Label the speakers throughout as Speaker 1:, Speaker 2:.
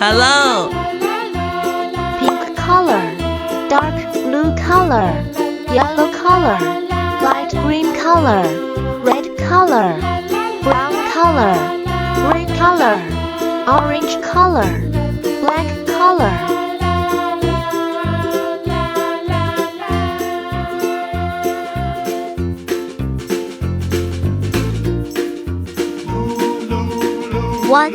Speaker 1: Hello.
Speaker 2: Pink color, dark blue color, yellow color, light green color, red color, brown color, gray color, orange color, black color. One,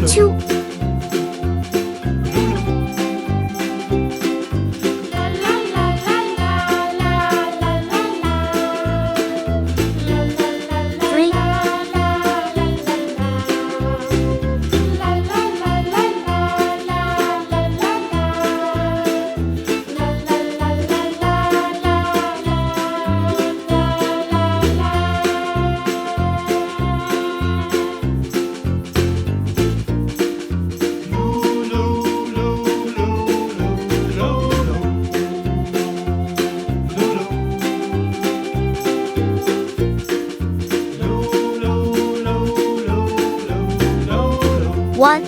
Speaker 2: two, three, one,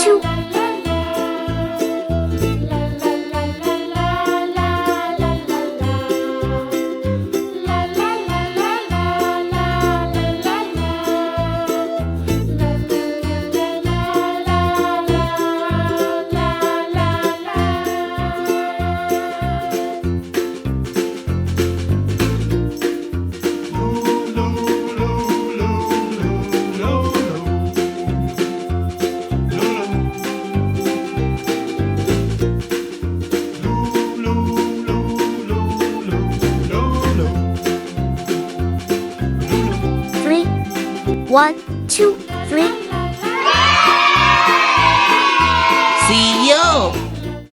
Speaker 2: two, three, one, two, three.
Speaker 1: See you.